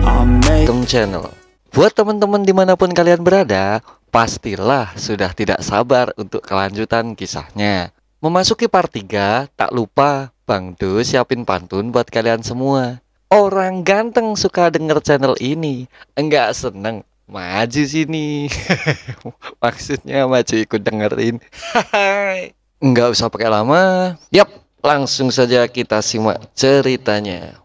am. Channel. Buat teman-teman dimanapun kalian berada, pastilah sudah tidak sabar untuk kelanjutan kisahnya. Memasuki part 3, tak lupa Bang Do siapin pantun buat kalian semua. Orang ganteng suka denger channel ini, enggak seneng maju sini. Maksudnya maju ikut dengerin. Enggak usah pakai lama. Yap, langsung saja kita simak ceritanya.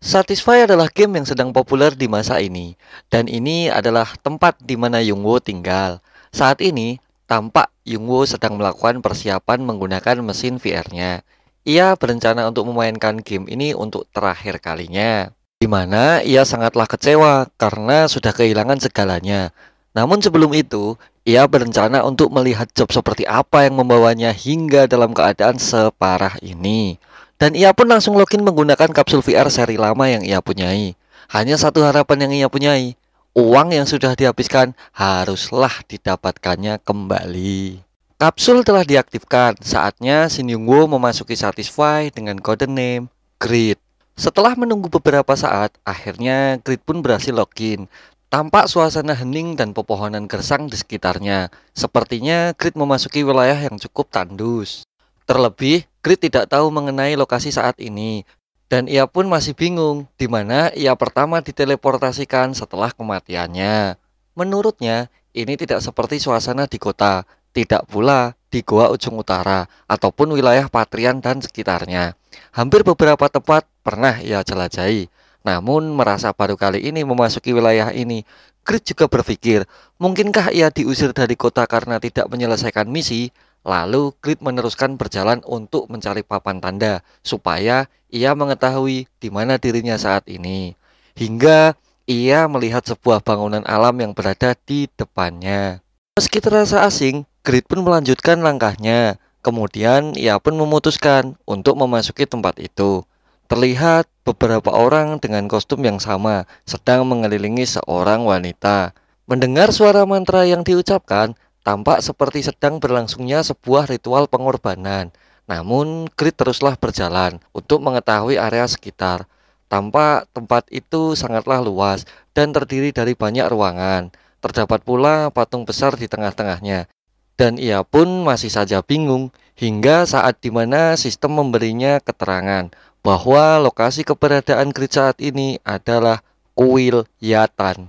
Satisfy adalah game yang sedang populer di masa ini, dan ini adalah tempat di mana Yungwoo tinggal. Saat ini, tampak Yungwoo sedang melakukan persiapan menggunakan mesin VR-nya. Ia berencana untuk memainkan game ini untuk terakhir kalinya, di mana ia sangatlah kecewa karena sudah kehilangan segalanya. Namun sebelum itu, ia berencana untuk melihat job seperti apa yang membawanya hingga dalam keadaan separah ini. Dan ia pun langsung login menggunakan kapsul VR seri lama yang ia punyai. Hanya satu harapan yang ia punyai, uang yang sudah dihabiskan haruslah didapatkannya kembali. Kapsul telah diaktifkan, saatnya Shin Yungwoo memasuki Satisfy dengan kode name Grid. Setelah menunggu beberapa saat, akhirnya Grid pun berhasil login. Tampak suasana hening dan pepohonan gersang di sekitarnya. Sepertinya Grid memasuki wilayah yang cukup tandus. Terlebih, Grid tidak tahu mengenai lokasi saat ini, dan ia pun masih bingung di mana ia pertama diteleportasikan setelah kematiannya. Menurutnya, ini tidak seperti suasana di kota, tidak pula di Goa Ujung Utara, ataupun wilayah Patrian dan sekitarnya. Hampir beberapa tempat pernah ia jelajahi, namun merasa baru kali ini memasuki wilayah ini. Grid juga berpikir, mungkinkah ia diusir dari kota karena tidak menyelesaikan misi? Lalu Grid meneruskan berjalan untuk mencari papan tanda supaya ia mengetahui di mana dirinya saat ini. Hingga ia melihat sebuah bangunan alam yang berada di depannya. Meski terasa asing, Grid pun melanjutkan langkahnya. Kemudian ia pun memutuskan untuk memasuki tempat itu. Terlihat beberapa orang dengan kostum yang sama sedang mengelilingi seorang wanita. Mendengar suara mantra yang diucapkan, tampak seperti sedang berlangsungnya sebuah ritual pengorbanan. Namun, Grid teruslah berjalan untuk mengetahui area sekitar. Tampak tempat itu sangatlah luas dan terdiri dari banyak ruangan. Terdapat pula patung besar di tengah-tengahnya. Dan ia pun masih saja bingung hingga saat dimana sistem memberinya keterangan bahwa lokasi keberadaan Grid saat ini adalah kuil Yatan.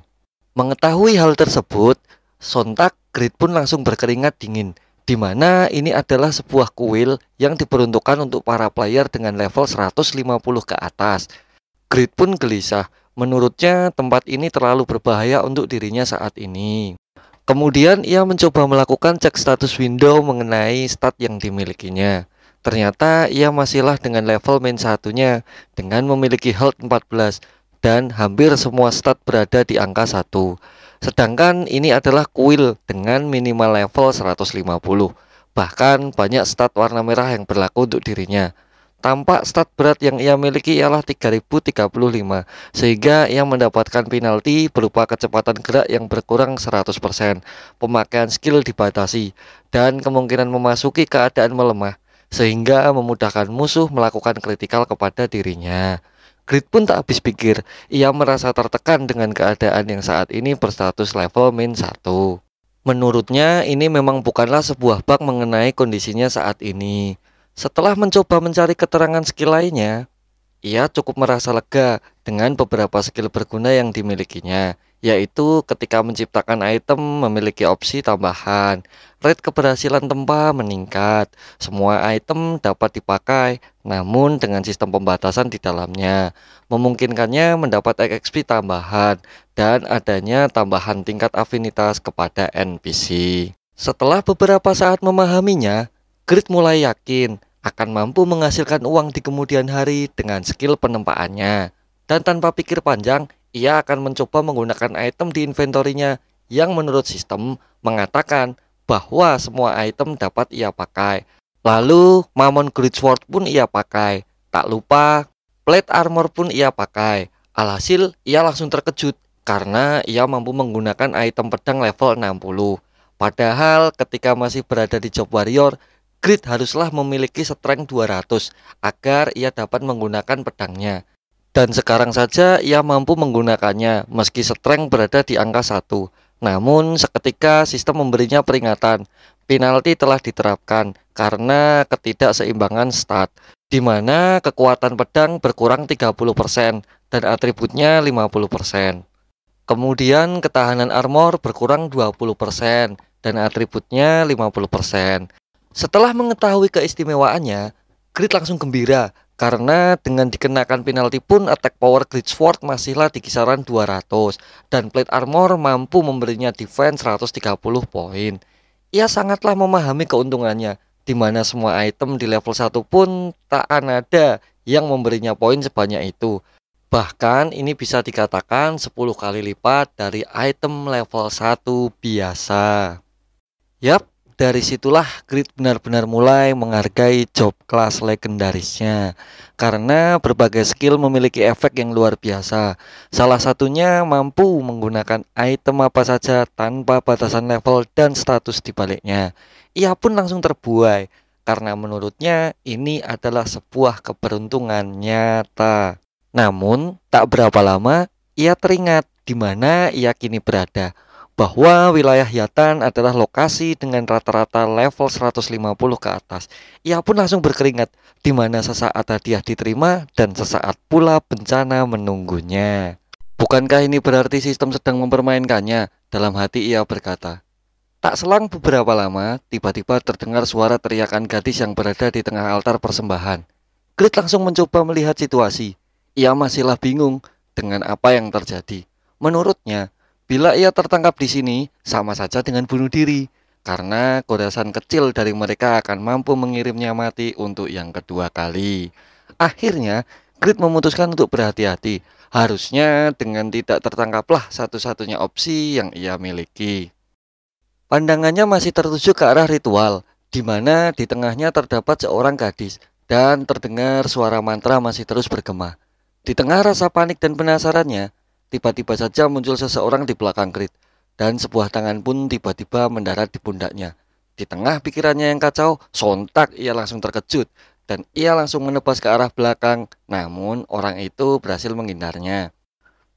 Mengetahui hal tersebut, sontak Grid pun langsung berkeringat dingin, di mana ini adalah sebuah kuil yang diperuntukkan untuk para player dengan level 150 ke atas. Grid pun gelisah, menurutnya tempat ini terlalu berbahaya untuk dirinya saat ini. Kemudian ia mencoba melakukan cek status window mengenai stat yang dimilikinya. Ternyata ia masihlah dengan level main satunya dengan memiliki health 14 dan hampir semua stat berada di angka 1. Sedangkan ini adalah kuil dengan minimal level 150. Bahkan banyak stat warna merah yang berlaku untuk dirinya. Tampak stat berat yang ia miliki ialah 3035, sehingga ia mendapatkan penalti berupa kecepatan gerak yang berkurang 100%, pemakaian skill dibatasi, dan kemungkinan memasuki keadaan melemah, sehingga memudahkan musuh melakukan kritikal kepada dirinya. Grid pun tak habis pikir, ia merasa tertekan dengan keadaan yang saat ini berstatus level min 1. Menurutnya ini memang bukanlah sebuah bug mengenai kondisinya saat ini. Setelah mencoba mencari keterangan skill lainnya, ia cukup merasa lega dengan beberapa skill berguna yang dimilikinya, yaitu ketika menciptakan item memiliki opsi tambahan, rate keberhasilan tempa meningkat, semua item dapat dipakai namun dengan sistem pembatasan di dalamnya, memungkinkannya mendapat XP tambahan, dan adanya tambahan tingkat afinitas kepada NPC. Setelah beberapa saat memahaminya, Grid mulai yakin akan mampu menghasilkan uang di kemudian hari dengan skill penempaannya. Dan tanpa pikir panjang, ia akan mencoba menggunakan item di inventorinya yang menurut sistem mengatakan bahwa semua item dapat ia pakai. Lalu Mammon Great Sword pun ia pakai. Tak lupa Plate Armor pun ia pakai. Alhasil ia langsung terkejut karena ia mampu menggunakan item pedang level 60. Padahal ketika masih berada di job warrior, Grid haruslah memiliki strength 200 agar ia dapat menggunakan pedangnya. Dan sekarang saja ia mampu menggunakannya meski strength berada di angka 1. Namun seketika sistem memberinya peringatan. Penalti telah diterapkan karena ketidakseimbangan stat, di mana kekuatan pedang berkurang 30% dan atributnya 50%. Kemudian ketahanan armor berkurang 20% dan atributnya 50%. Setelah mengetahui keistimewaannya, Grid langsung gembira karena dengan dikenakan penalti pun attack power Grid Sword masihlah di kisaran 200 dan plate armor mampu memberinya defense 130 poin. Ia sangatlah memahami keuntungannya, di mana semua item di level 1 pun tak ada yang memberinya poin sebanyak itu. Bahkan ini bisa dikatakan 10 kali lipat dari item level 1 biasa. Yap, dari situlah Grid benar-benar mulai menghargai job kelas legendarisnya. Karena berbagai skill memiliki efek yang luar biasa. Salah satunya mampu menggunakan item apa saja tanpa batasan level dan status di baliknya. Ia pun langsung terbuai karena menurutnya ini adalah sebuah keberuntungan nyata. Namun, tak berapa lama ia teringat di mana ia kini berada, bahwa wilayah Yatan adalah lokasi dengan rata-rata level 150 ke atas. Ia pun langsung berkeringat, di mana sesaat hadiah diterima dan sesaat pula bencana menunggunya. Bukankah ini berarti sistem sedang mempermainkannya? Dalam hati ia berkata. Tak selang beberapa lama, tiba-tiba terdengar suara teriakan gadis yang berada di tengah altar persembahan. Grid langsung mencoba melihat situasi. Ia masihlah bingung dengan apa yang terjadi. Menurutnya, bila ia tertangkap di sini, sama saja dengan bunuh diri, karena goresan kecil dari mereka akan mampu mengirimnya mati untuk yang kedua kali. Akhirnya, Grid memutuskan untuk berhati-hati. Harusnya dengan tidak tertangkaplah satu-satunya opsi yang ia miliki. Pandangannya masih tertuju ke arah ritual, di mana di tengahnya terdapat seorang gadis, dan terdengar suara mantra masih terus bergema. Di tengah rasa panik dan penasarannya, tiba-tiba saja muncul seseorang di belakang Grid, dan sebuah tangan pun tiba-tiba mendarat di pundaknya. Di tengah pikirannya yang kacau, sontak ia langsung terkejut, dan ia langsung menebas ke arah belakang, namun orang itu berhasil menghindarnya.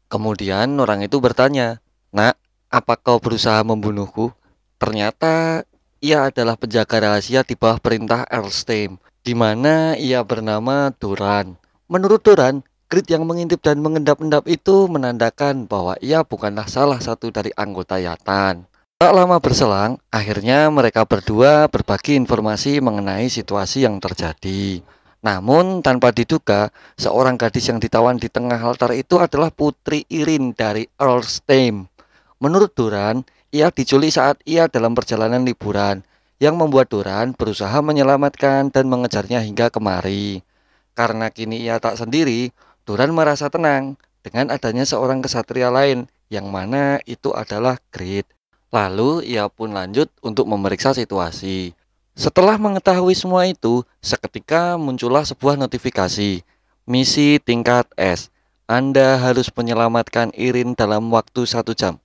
Kemudian orang itu bertanya, "Nak, apa kau berusaha membunuhku?" Ternyata ia adalah penjaga rahasia di bawah perintah Earlstem, di mana ia bernama Duran. Menurut Duran, Grid yang mengintip dan mengendap-endap itu menandakan bahwa ia bukanlah salah satu dari anggota Yatan. Tak lama berselang, akhirnya mereka berdua berbagi informasi mengenai situasi yang terjadi. Namun tanpa diduga, seorang gadis yang ditawan di tengah altar itu adalah Putri Irin dari Earlstem. Menurut Duran, ia diculik saat ia dalam perjalanan liburan, yang membuat Duran berusaha menyelamatkan dan mengejarnya hingga kemari. Karena kini ia tak sendiri, Duran merasa tenang dengan adanya seorang kesatria lain, yang mana itu adalah Grid. Lalu ia pun lanjut untuk memeriksa situasi. Setelah mengetahui semua itu, seketika muncullah sebuah notifikasi. Misi tingkat S. Anda harus menyelamatkan Irin dalam waktu 1 jam.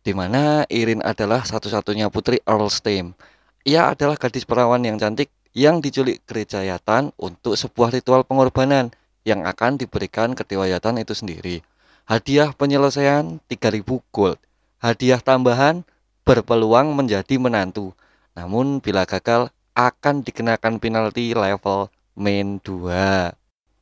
Di mana Irin adalah satu-satunya putri Earlstem. Ia adalah gadis perawan yang cantik yang diculik gereja Yatan untuk sebuah ritual pengorbanan yang akan diberikan ke Dewa Yatan itu sendiri. Hadiah penyelesaian 3000 gold. Hadiah tambahan berpeluang menjadi menantu. Namun bila gagal akan dikenakan penalti level main 2.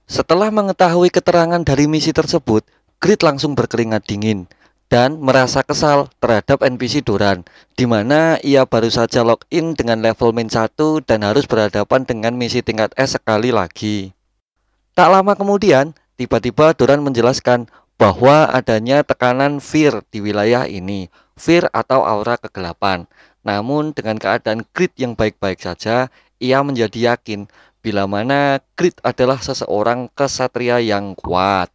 Setelah mengetahui keterangan dari misi tersebut, Grid langsung berkeringat dingin dan merasa kesal terhadap NPC Duran, di mana ia baru saja login dengan level main 1 dan harus berhadapan dengan misi tingkat S sekali lagi. Tak lama kemudian, tiba-tiba Duran menjelaskan bahwa adanya tekanan fear di wilayah ini, fear atau aura kegelapan. Namun dengan keadaan Grid yang baik-baik saja, ia menjadi yakin bila mana Grid adalah seseorang kesatria yang kuat.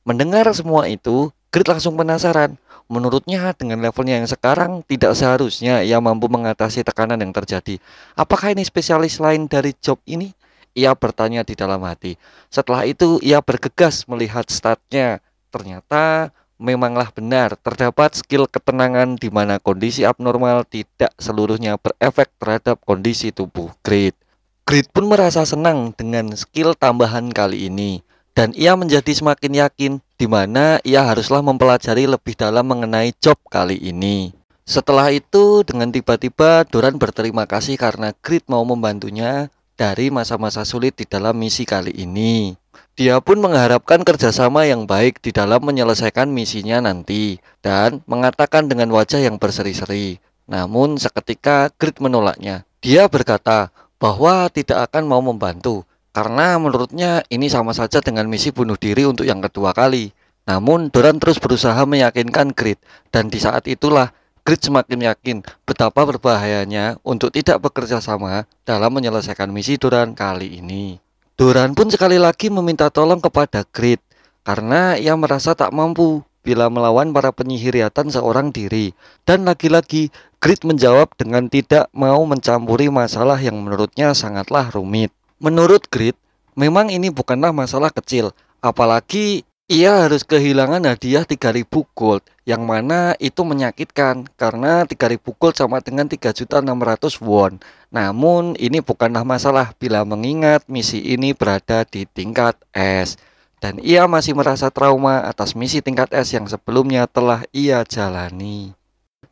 Mendengar semua itu, Grid langsung penasaran. Menurutnya dengan levelnya yang sekarang tidak seharusnya ia mampu mengatasi tekanan yang terjadi. Apakah ini spesialis lain dari job ini? Ia bertanya di dalam hati. Setelah itu ia bergegas melihat statnya. Ternyata memanglah benar terdapat skill ketenangan di mana kondisi abnormal tidak seluruhnya berefek terhadap kondisi tubuh Grid. Grid pun merasa senang dengan skill tambahan kali ini. dan ia menjadi semakin yakin di mana ia haruslah mempelajari lebih dalam mengenai job kali ini. Setelah itu, dengan tiba-tiba Doran berterima kasih karena Grid mau membantunya dari masa-masa sulit di dalam misi kali ini. Dia pun mengharapkan kerjasama yang baik di dalam menyelesaikan misinya nanti dan mengatakan dengan wajah yang berseri-seri. Namun seketika Grid menolaknya. Dia berkata bahwa tidak akan mau membantu karena menurutnya ini sama saja dengan misi bunuh diri untuk yang kedua kali. Namun Doran terus berusaha meyakinkan Grid, dan di saat itulah Grid semakin yakin betapa berbahayanya untuk tidak bekerja sama dalam menyelesaikan misi Doran kali ini. Doran pun sekali lagi meminta tolong kepada Grid karena ia merasa tak mampu bila melawan para penyihir Yatan seorang diri. Dan lagi-lagi Grid menjawab dengan tidak mau mencampuri masalah yang menurutnya sangatlah rumit. Menurut Grid, memang ini bukanlah masalah kecil, apalagi ia harus kehilangan hadiah 3.000 gold, yang mana itu menyakitkan karena 3.000 gold sama dengan 3.600 won. Namun ini bukanlah masalah bila mengingat misi ini berada di tingkat S, dan ia masih merasa trauma atas misi tingkat S yang sebelumnya telah ia jalani.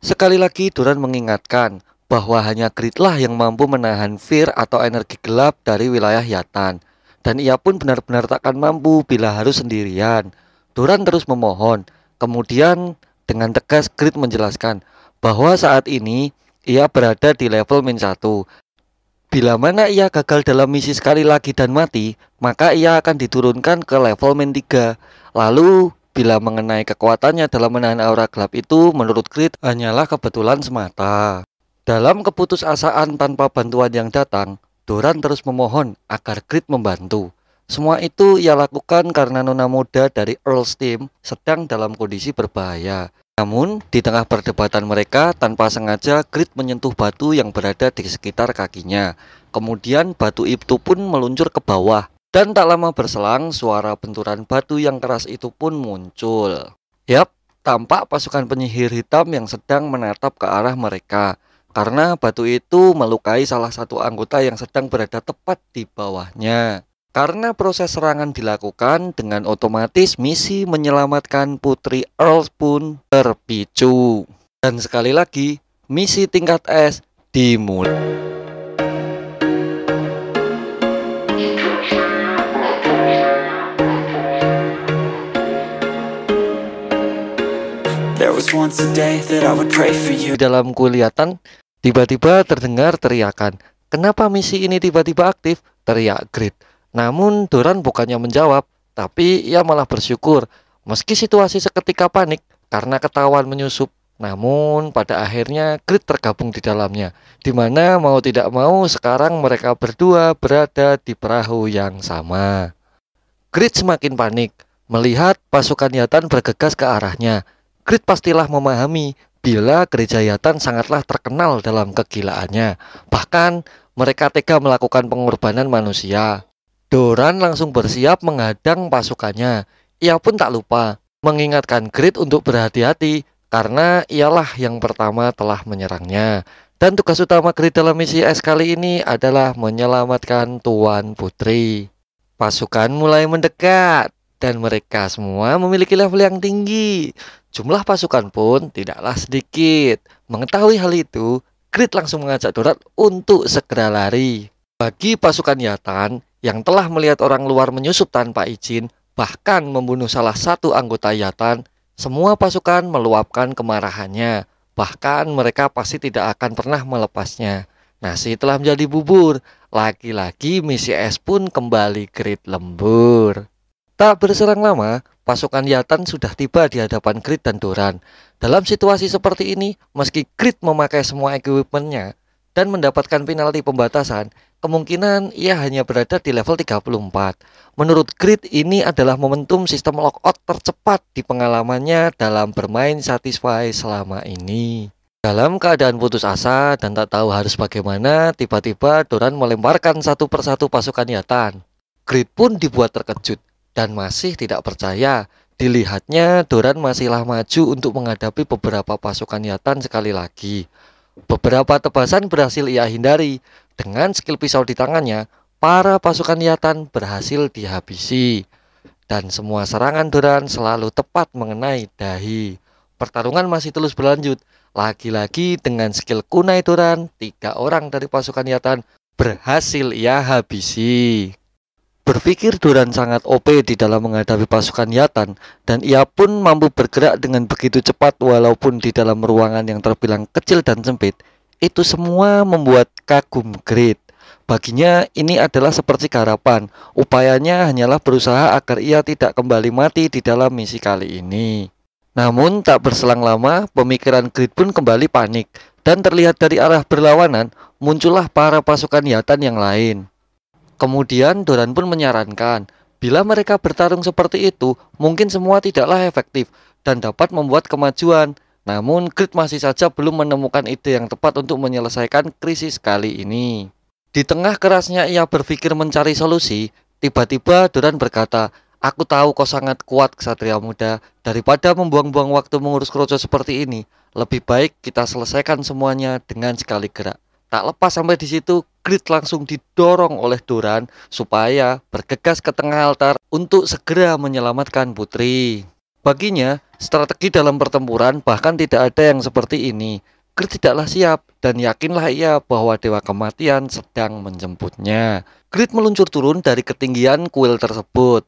Sekali lagi Doran mengingatkan bahwa hanya Grid lah yang mampu menahan fear atau energi gelap dari wilayah Yatan. Dan ia pun benar-benar takkan mampu bila harus sendirian. Doran terus memohon. Kemudian dengan tegas Grid menjelaskan bahwa saat ini ia berada di level -1. Bila mana ia gagal dalam misi sekali lagi dan mati, maka ia akan diturunkan ke level -3. Lalu bila mengenai kekuatannya dalam menahan aura gelap itu, menurut Grid hanyalah kebetulan semata. Dalam keputusasaan tanpa bantuan yang datang, Doran terus memohon agar Grid membantu. Semua itu ia lakukan karena nona muda dari Earl's Team sedang dalam kondisi berbahaya. Namun, di tengah perdebatan mereka, tanpa sengaja Grid menyentuh batu yang berada di sekitar kakinya. Kemudian batu itu pun meluncur ke bawah. Dan tak lama berselang, suara benturan batu yang keras itu pun muncul. Yap, tampak pasukan penyihir hitam yang sedang menatap ke arah mereka. Karena batu itu melukai salah satu anggota yang sedang berada tepat di bawahnya. Karena proses serangan dilakukan, dengan otomatis misi menyelamatkan Putri Earl pun terpicu. Dan sekali lagi, misi tingkat S dimulai. Di dalam kelihatan, tiba-tiba terdengar teriakan. Kenapa misi ini tiba-tiba aktif? Teriak Grid. Namun Doran bukannya menjawab, tapi ia malah bersyukur. Meski situasi seketika panik karena ketahuan menyusup, namun pada akhirnya Grid tergabung di dalamnya. Dimana mau tidak mau sekarang mereka berdua berada di perahu yang sama. Grid semakin panik melihat pasukan Yatan bergegas ke arahnya. Grid pastilah memahami bila gereja Yatan sangatlah terkenal dalam kegilaannya. Bahkan mereka tega melakukan pengorbanan manusia. Doran langsung bersiap menghadang pasukannya. Ia pun tak lupa mengingatkan Grid untuk berhati-hati karena ialah yang pertama telah menyerangnya. Dan tugas utama Grid dalam misi S kali ini adalah menyelamatkan Tuan Putri. Pasukan mulai mendekat dan mereka semua memiliki level yang tinggi. Jumlah pasukan pun tidaklah sedikit. Mengetahui hal itu, Grid langsung mengajak Doran untuk segera lari. Bagi pasukan Yatan yang telah melihat orang luar menyusup tanpa izin, bahkan membunuh salah satu anggota Yatan, semua pasukan meluapkan kemarahannya. Bahkan mereka pasti tidak akan pernah melepasnya. Nasi telah menjadi bubur. Lagi-lagi misi S pun kembali Grid lembur. Tak berserang lama, pasukan Yatan sudah tiba di hadapan Grid dan Doran. Dalam situasi seperti ini, meski Grid memakai semua equipmentnya dan mendapatkan penalti pembatasan, kemungkinan ia hanya berada di level 34. Menurut Grid, ini adalah momentum sistem lockout tercepat di pengalamannya dalam bermain Satisfy selama ini. Dalam keadaan putus asa dan tak tahu harus bagaimana, tiba-tiba Doran melemparkan satu persatu pasukan Yatan. Grid pun dibuat terkejut dan masih tidak percaya. Dilihatnya Doran masihlah maju untuk menghadapi beberapa pasukan Yatan sekali lagi. Beberapa tebasan berhasil ia hindari. Dengan skill pisau di tangannya, para pasukan Yatan berhasil dihabisi. dan semua serangan Doran selalu tepat mengenai dahi. Pertarungan masih terus berlanjut. Lagi-lagi dengan skill kunai Doran, 3 orang dari pasukan Yatan berhasil ia habisi. Berpikir Doran sangat OP di dalam menghadapi pasukan Yatan, dan ia pun mampu bergerak dengan begitu cepat walaupun di dalam ruangan yang terbilang kecil dan sempit. Itu semua membuat kagum Grid. Baginya ini adalah seperti harapan. Upayanya hanyalah berusaha agar ia tidak kembali mati di dalam misi kali ini. Namun tak berselang lama, pemikiran Grid pun kembali panik, dan terlihat dari arah berlawanan muncullah para pasukan Yatan yang lain. Kemudian Doran pun menyarankan, bila mereka bertarung seperti itu, mungkin semua tidaklah efektif dan dapat membuat kemajuan. Namun Grid masih saja belum menemukan ide yang tepat untuk menyelesaikan krisis kali ini. Di tengah kerasnya ia berpikir mencari solusi, tiba-tiba Doran berkata, "Aku tahu kau sangat kuat, Ksatria muda. Daripada membuang-buang waktu mengurus kroco seperti ini, lebih baik kita selesaikan semuanya dengan sekali gerak." Tak lepas sampai di situ, Grid langsung didorong oleh Doran supaya bergegas ke tengah altar untuk segera menyelamatkan putri. Baginya, strategi dalam pertempuran bahkan tidak ada yang seperti ini. Grid tidaklah siap dan yakinlah ia bahwa Dewa Kematian sedang menjemputnya. Grid meluncur turun dari ketinggian kuil tersebut.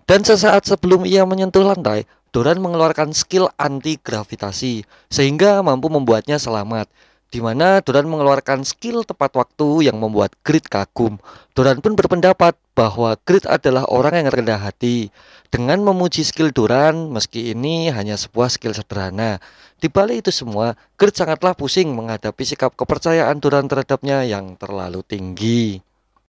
Dan sesaat sebelum ia menyentuh lantai, Doran mengeluarkan skill anti-gravitasi sehingga mampu membuatnya selamat. Di mana Doran mengeluarkan skill tepat waktu yang membuat Grid kagum. Doran pun berpendapat bahwa Grid adalah orang yang rendah hati. Dengan memuji skill Doran, meski ini hanya sebuah skill sederhana, di balik itu semua, Grid sangatlah pusing menghadapi sikap kepercayaan Doran terhadapnya yang terlalu tinggi.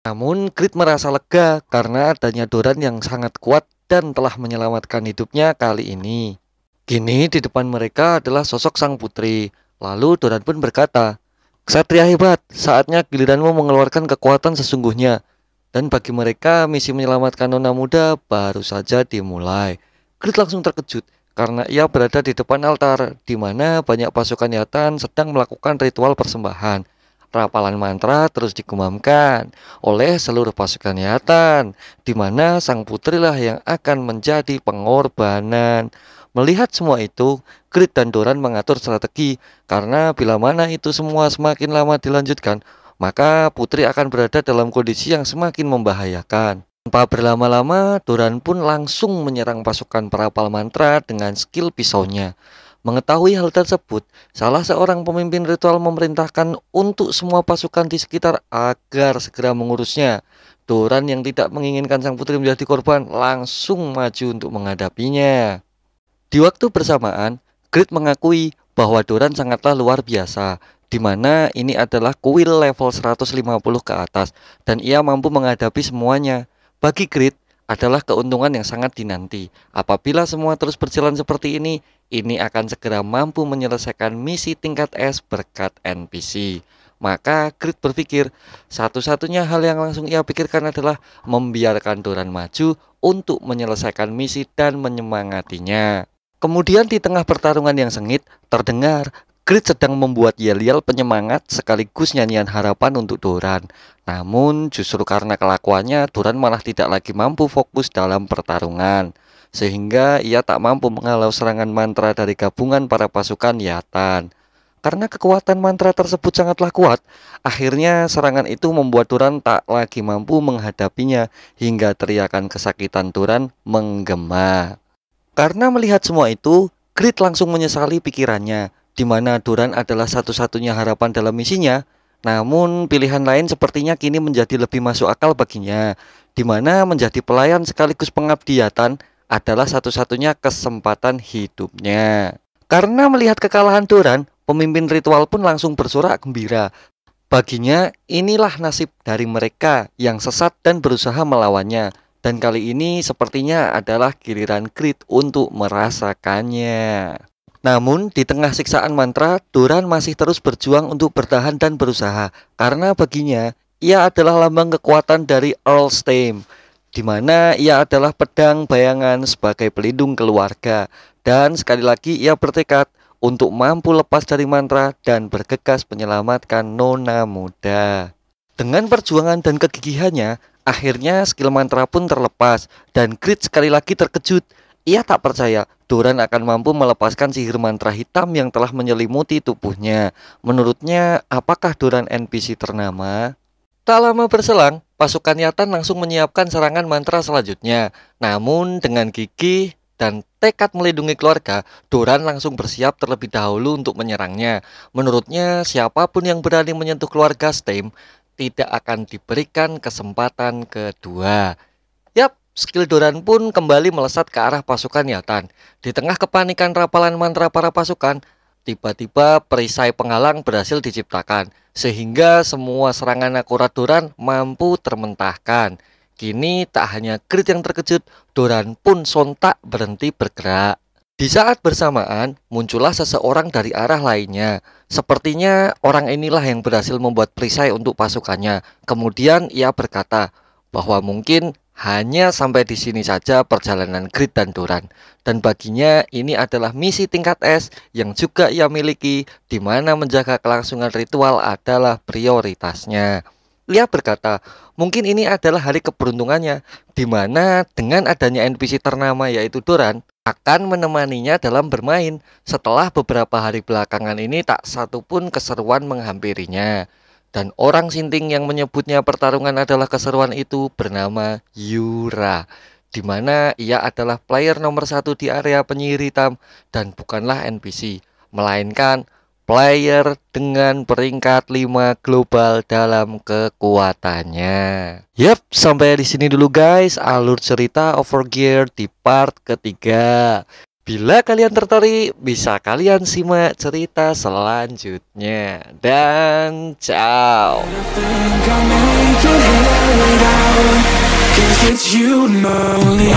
Namun Grid merasa lega karena adanya Doran yang sangat kuat dan telah menyelamatkan hidupnya kali ini. Kini di depan mereka adalah sosok sang putri. Lalu Doran pun berkata, "Ksatria hebat, saatnya giliranmu mengeluarkan kekuatan sesungguhnya." Dan bagi mereka, misi menyelamatkan Nona muda baru saja dimulai. Grid langsung terkejut karena ia berada di depan altar, di mana banyak pasukan Yatan sedang melakukan ritual persembahan. Rapalan mantra terus digumamkan oleh seluruh pasukan Yatan, di mana sang putrilah yang akan menjadi pengorbanan. Melihat semua itu, Grid dan Doran mengatur strategi, karena bila mana itu semua semakin lama dilanjutkan, maka putri akan berada dalam kondisi yang semakin membahayakan. Tanpa berlama-lama, Doran pun langsung menyerang pasukan perapal mantra dengan skill pisaunya. Mengetahui hal tersebut, salah seorang pemimpin ritual memerintahkan untuk semua pasukan di sekitar agar segera mengurusnya. Doran yang tidak menginginkan sang putri menjadi korban langsung maju untuk menghadapinya. Di waktu bersamaan, Grid mengakui bahwa Doran sangatlah luar biasa, di mana ini adalah kuil level 150 ke atas, dan ia mampu menghadapi semuanya. Bagi Grid, adalah keuntungan yang sangat dinanti. Apabila semua terus berjalan seperti ini akan segera mampu menyelesaikan misi tingkat S berkat NPC. Maka Grid berpikir, satu-satunya hal yang langsung ia pikirkan adalah membiarkan Doran maju untuk menyelesaikan misi dan menyemangatinya. Kemudian di tengah pertarungan yang sengit, terdengar Grid sedang membuat yel-yel penyemangat sekaligus nyanyian harapan untuk Doran. Namun justru karena kelakuannya, Doran malah tidak lagi mampu fokus dalam pertarungan, sehingga ia tak mampu menghalau serangan mantra dari gabungan para pasukan Yatan. Karena kekuatan mantra tersebut sangatlah kuat, akhirnya serangan itu membuat Doran tak lagi mampu menghadapinya, hingga teriakan kesakitan Doran menggema. Karena melihat semua itu, Grid langsung menyesali pikirannya, di mana Doran adalah satu-satunya harapan dalam misinya. Namun pilihan lain sepertinya kini menjadi lebih masuk akal baginya, di mana menjadi pelayan sekaligus pengabdi Yatan adalah satu-satunya kesempatan hidupnya. Karena melihat kekalahan Doran, pemimpin ritual pun langsung bersorak gembira. Baginya inilah nasib dari mereka yang sesat dan berusaha melawannya. Dan kali ini sepertinya adalah giliran Grid untuk merasakannya. Namun di tengah siksaan mantra, Doran masih terus berjuang untuk bertahan dan berusaha. Karena baginya, ia adalah lambang kekuatan dari Earlstheim, di mana ia adalah pedang bayangan sebagai pelindung keluarga. Dan sekali lagi ia bertekad untuk mampu lepas dari mantra dan bergegas menyelamatkan Nona muda. Dengan perjuangan dan kegigihannya, Akhirnya skill mantra pun terlepas dan Grid sekali lagi terkejut. Ia tak percaya Doran akan mampu melepaskan sihir mantra hitam yang telah menyelimuti tubuhnya. Menurutnya, apakah Doran NPC ternama? Tak lama berselang, pasukan Yatan langsung menyiapkan serangan mantra selanjutnya. Namun dengan gigih dan tekad melindungi keluarga, Doran langsung bersiap terlebih dahulu untuk menyerangnya. Menurutnya, siapapun yang berani menyentuh keluarga Stem tidak akan diberikan kesempatan kedua. Yap, skill Doran pun kembali melesat ke arah pasukan Yatan. Di tengah kepanikan rapalan mantra para pasukan, tiba-tiba perisai penghalang berhasil diciptakan, sehingga semua serangan akurat Doran mampu termentahkan. Kini tak hanya Grid yang terkejut, Doran pun sontak berhenti bergerak. Di saat bersamaan, muncullah seseorang dari arah lainnya. Sepertinya orang inilah yang berhasil membuat perisai untuk pasukannya. Kemudian ia berkata bahwa mungkin hanya sampai di sini saja perjalanan Grid dan Doran. Dan baginya ini adalah misi tingkat S yang juga ia miliki, di mana menjaga kelangsungan ritual adalah prioritasnya. Ia berkata, mungkin ini adalah hari keberuntungannya, di mana dengan adanya NPC ternama yaitu Doran, akan menemaninya dalam bermain. Setelah beberapa hari belakangan ini tak satupun keseruan menghampirinya. Dan orang sinting yang menyebutnya pertarungan adalah keseruan itu bernama Yura, di mana ia adalah player nomor 1 di area penyihir hitam dan bukanlah NPC, melainkan player dengan peringkat 5 global dalam kekuatannya. Yap, sampai di sini dulu guys alur cerita Overgear di part ketiga. Bila kalian tertarik, bisa kalian simak cerita selanjutnya. Dan ciao. It's you, lonely.